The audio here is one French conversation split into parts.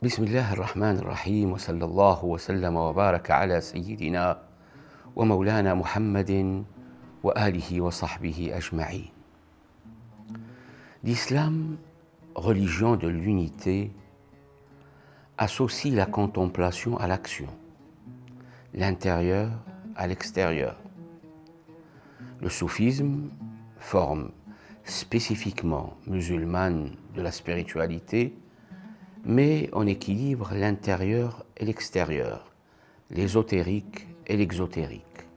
بسم الله الرحمن الرحيم وصلى الله وسلم وبارك على سيدنا ومولانا محمد وآله وصحبه أجمعين. L'islam, religion de l'unité, associe la contemplation à l'action, l'intérieur à l'extérieur. Le soufisme, forme spécifiquement musulmane de la spiritualité, met en équilibre l'intérieur et l'extérieur, l'ésotérique et l'exotérique.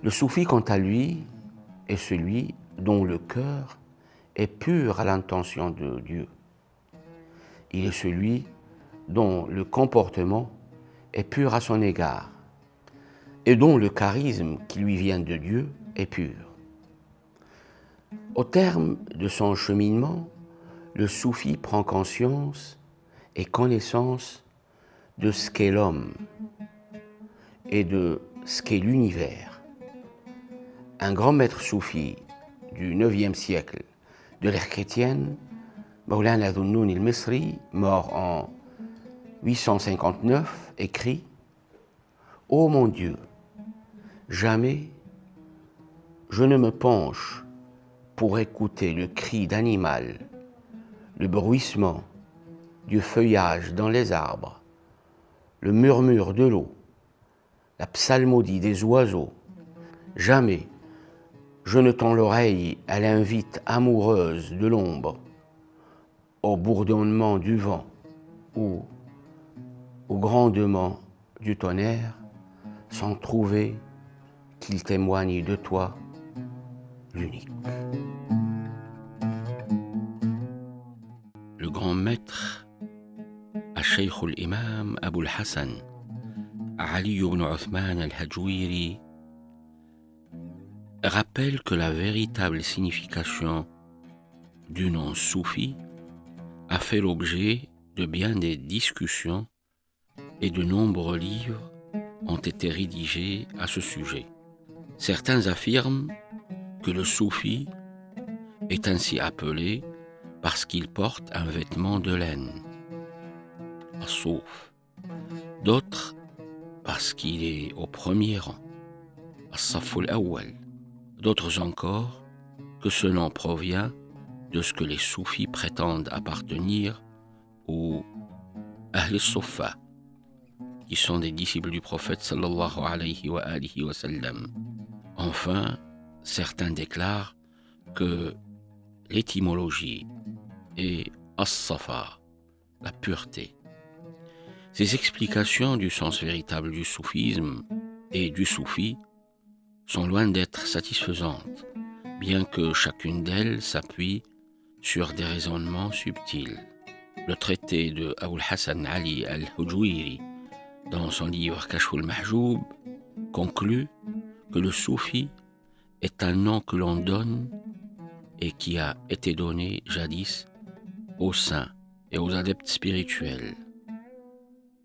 Le soufi, quant à lui, est celui dont le cœur est pur à l'intention de Dieu. Il est celui dont le comportement est pur à son égard et dont le charisme qui lui vient de Dieu est pur. Au terme de son cheminement, le soufi prend conscience et connaissance de ce qu'est l'homme et de ce qu'est l'univers. Un grand maître soufi du IXe siècle de l'ère chrétienne, Mawlana Dhunnoun al-Misri, mort en 859, écrit « Ô mon Dieu, jamais je ne me penche pour écouter le cri d'animal, le bruissement du feuillage dans les arbres, le murmure de l'eau, la psalmodie des oiseaux. Jamais je ne tends l'oreille à l'invite amoureuse de l'ombre, au bourdonnement du vent ou au grondement du tonnerre, sans trouver qu'il témoigne de toi, l'unique. » Le grand maître, Cheikh al-Imam Abul Hassan, Ali ibn Uthman al-Hajwiri, rappelle que la véritable signification du nom soufi a fait l'objet de bien des discussions et de nombreux livres ont été rédigés à ce sujet. Certains affirment que le soufi est ainsi appelé parce qu'il porte un vêtement de laine, as-souf. D'autres parce qu'il est au premier rang, as-saf al-awwal. D'autres encore que ce nom provient de ce que les soufis prétendent appartenir aux Ahl al-Suffa, qui sont des disciples du prophète sallallahu alayhi wa alihi wa sallam. Enfin, certains déclarent que l'étymologie est as-safa, la pureté. Ces explications du sens véritable du soufisme et du soufi sont loin d'être satisfaisantes, bien que chacune d'elles s'appuie sur des raisonnements subtils. Le traité de Abul Hassan Ali al-Hujwiri, dans son livre Kashf al-Mahjoub, conclut que le soufi est un nom que l'on donne et qui a été donné jadis aux saints et aux adeptes spirituels.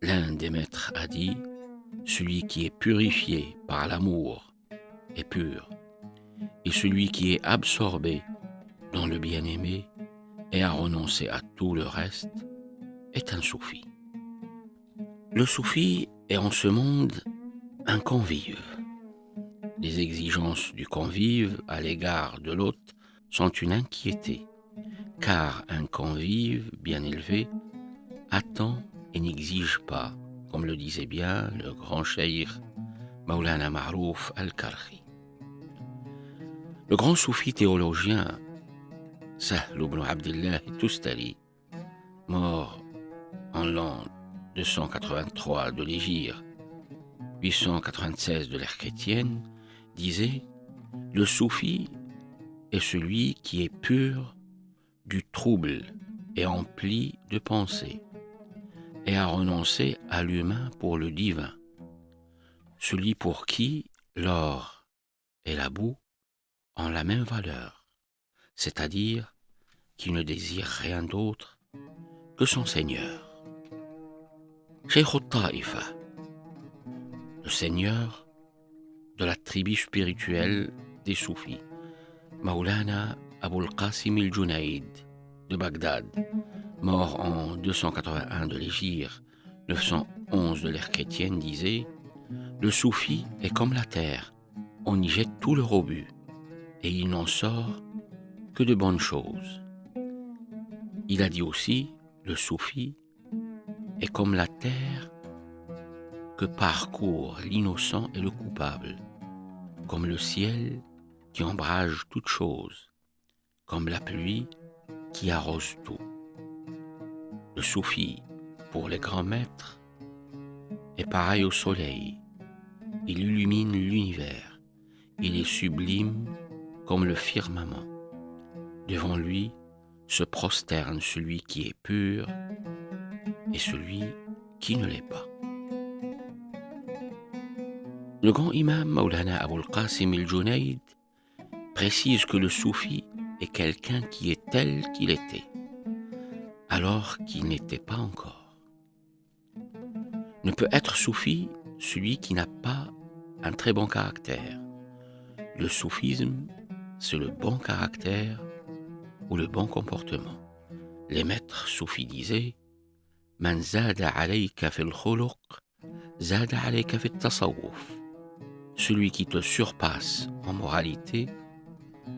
L'un des maîtres a dit « Celui qui est purifié par l'amour est pur, et celui qui est absorbé dans le bien-aimé et a renoncé à tout le reste est un soufi. » Le soufi est en ce monde un convive. Les exigences du convive à l'égard de l'hôte sont une inquiété, car un convive bien élevé attend et n'exige pas, comme le disait bien le grand cheikh Mawlana Ma'rouf al-Karhi. Le grand soufi théologien Sahl ibn Abdillah Tustari, mort en l'an 283 de l'Hégire, 896 de l'ère chrétienne, disait « Le soufi est celui qui est pur du trouble et empli de pensée, et a renoncé à l'humain pour le divin, celui pour qui l'or et la boue ont la même valeur, c'est-à-dire qui ne désire rien d'autre que son Seigneur. » Cheikh al-Ta'ifa, le seigneur de la tribu spirituelle des soufis, Mawlana Abul Qasim al-Junaïd de Bagdad, mort en 281 de l'Hégire, 911 de l'ère chrétienne, disait « Le soufi est comme la terre, on y jette tout le rebut, et il n'en sort que de bonnes choses. » Il a dit aussi « Le soufi est comme la terre que parcourent l'innocent et le coupable, comme le ciel qui ombrage toute chose, comme la pluie qui arrose tout. » Le soufi, pour les grands maîtres, est pareil au soleil. Il illumine l'univers. Il est sublime comme le firmament. Devant lui se prosterne celui qui est pur et celui qui ne l'est pas. Le grand imam Maulana Abul Qasim al-Junayd précise que le soufi est quelqu'un qui est tel qu'il était, alors qu'il n'était pas encore. Ne peut être soufi celui qui n'a pas un très bon caractère. Le soufisme, c'est le bon caractère ou le bon comportement. Les maîtres soufis disaient « Man zada alayka fil khuluq, zada alayka fit tasawwuf » Celui qui te surpasse en moralité,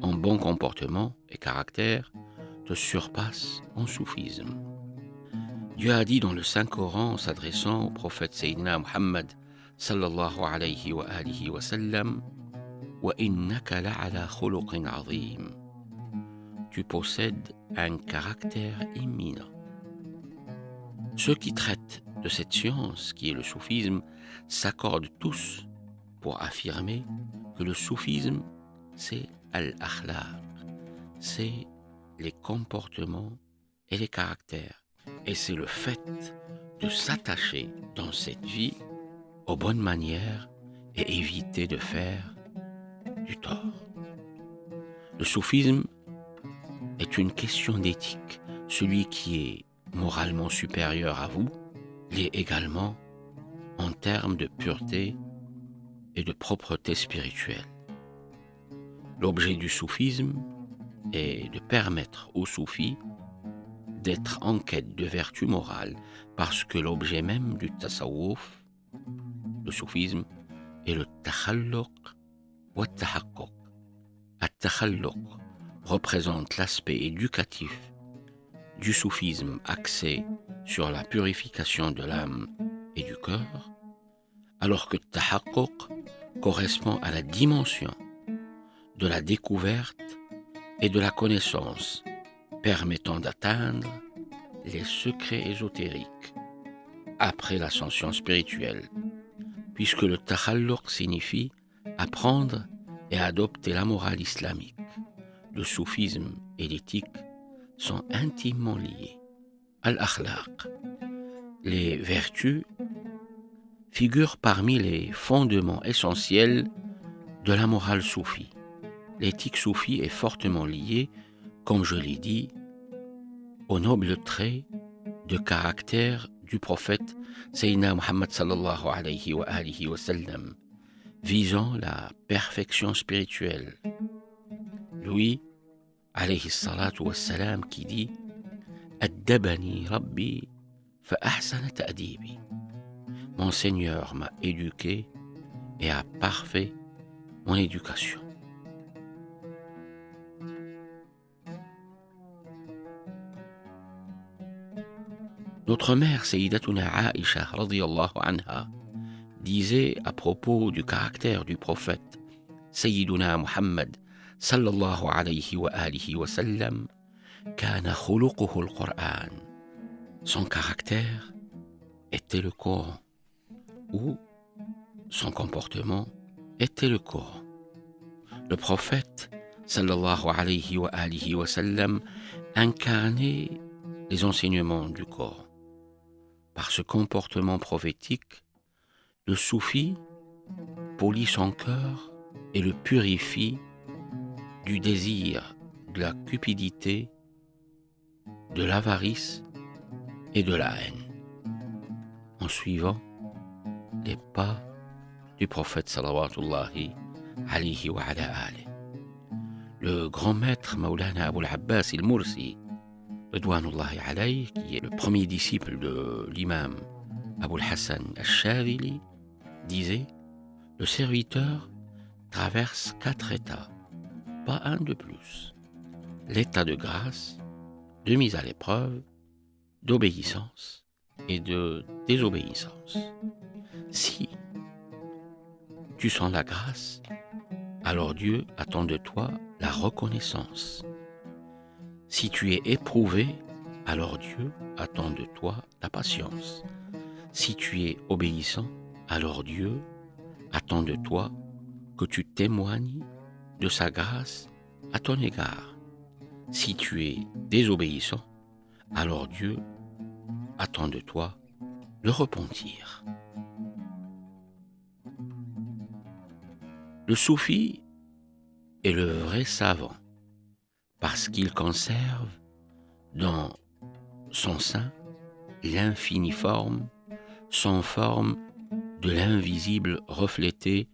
en bon comportement et caractère, te surpasse en soufisme. Dieu a dit dans le Saint-Coran en s'adressant au prophète Sayyidina Muhammad sallallahu alayhi wa alihi wa sallam wa innaka la'ala khuluqin azim. Tu possèdes un caractère imminent. Ceux qui traitent de cette science qui est le soufisme s'accordent tous pour affirmer que le soufisme c'est al-akhlaq, c'est les comportements et les caractères. Et c'est le fait de s'attacher dans cette vie aux bonnes manières et éviter de faire du tort. Le soufisme est une question d'éthique. Celui qui est moralement supérieur à vous l'est également en termes de pureté et de propreté spirituelle. L'objet du soufisme est de permettre aux soufis d'être en quête de vertu morale, parce que l'objet même du tasawwuf, le soufisme, est le takhalluq wa tahaqquq. At-takhalluq représente l'aspect éducatif du soufisme axé sur la purification de l'âme et du cœur, alors que tahaqquq correspond à la dimension de la découverte et de la connaissance permettant d'atteindre les secrets ésotériques après l'ascension spirituelle, puisque le takhalluq signifie apprendre et adopter la morale islamique. Le soufisme et l'éthique sont intimement liés. Al-akhlaq, les vertus, figurent parmi les fondements essentiels de la morale soufie. L'éthique soufie est fortement liée, comme je l'ai dit, au noble trait de caractère du prophète Sayyidina Muhammad sallallahu alayhi wa alihi wa sallam, visant la perfection spirituelle. Lui, alayhi salatu wa salam, qui dit « Addabani Rabbi fa ahsana ta'dibi » Mon Seigneur m'a éduqué et a parfait mon éducation. Notre mère Sayyidatuna Aïcha radiyallahu anha disait à propos du caractère du prophète Sayyiduna Muhammad sallallahu alayhi wa alihi wa sallam kana khuluquhu al-Qur'an. Son caractère était le Coran, ou son comportement était le Coran. Le prophète sallallahu alayhi wa alihi wa sallam incarnait les enseignements du Coran. Par ce comportement prophétique, le soufi polit son cœur et le purifie du désir, de la cupidité, de l'avarice et de la haine, en suivant les pas du prophète salawatullahi alayhi wa ala alihi. Le grand maître Maulana Abul Abbas al-Mursi Ridwanullahi alayhi, qui est le premier disciple de l'imam Abul Hassan al-Shadhili, disait « Le serviteur traverse 4 états, pas un de plus. L'état de grâce, de mise à l'épreuve, d'obéissance et de désobéissance. Si tu sens la grâce, alors Dieu attend de toi la reconnaissance. Si tu es éprouvé, alors Dieu attend de toi la patience. Si tu es obéissant, alors Dieu attend de toi que tu témoignes de sa grâce à ton égard. Si tu es désobéissant, alors Dieu attend de toi le repentir. » Le soufi est le vrai savant parce qu'il conserve dans son sein l'infiniforme, sans forme de l'invisible reflété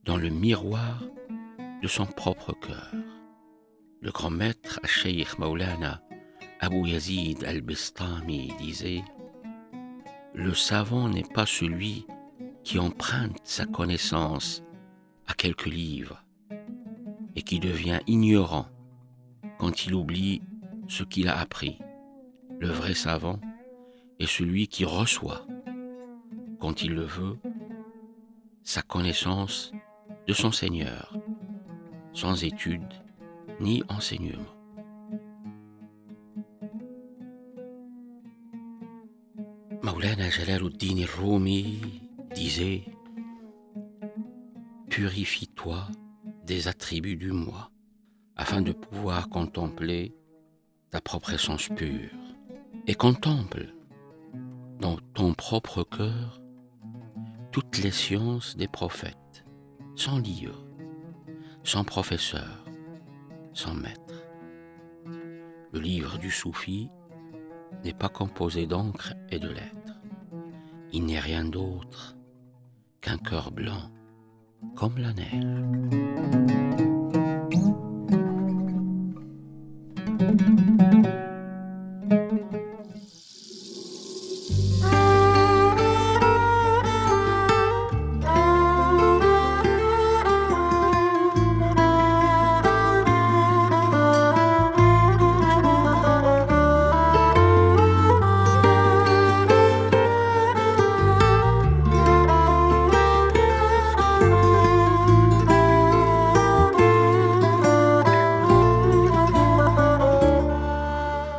dans le miroir de son propre cœur. Le grand maître Cheikh Maulana Abu Yazid al-Bistami disait « Le savant n'est pas celui qui emprunte sa connaissance à quelques livres et qui devient ignorant quand il oublie ce qu'il a appris. Le vrai savant est celui qui reçoit, quand il le veut, sa connaissance de son Seigneur, sans étude ni enseignement. » Maulana Jalaluddin Rumi disait « Purifie-toi des attributs du moi, afin de pouvoir contempler ta propre essence pure, et contemple dans ton propre cœur toutes les sciences des prophètes, sans livre, sans professeur, sans maître. Le livre du soufi n'est pas composé d'encre et de lettres. Il n'est rien d'autre qu'un cœur blanc comme la neige.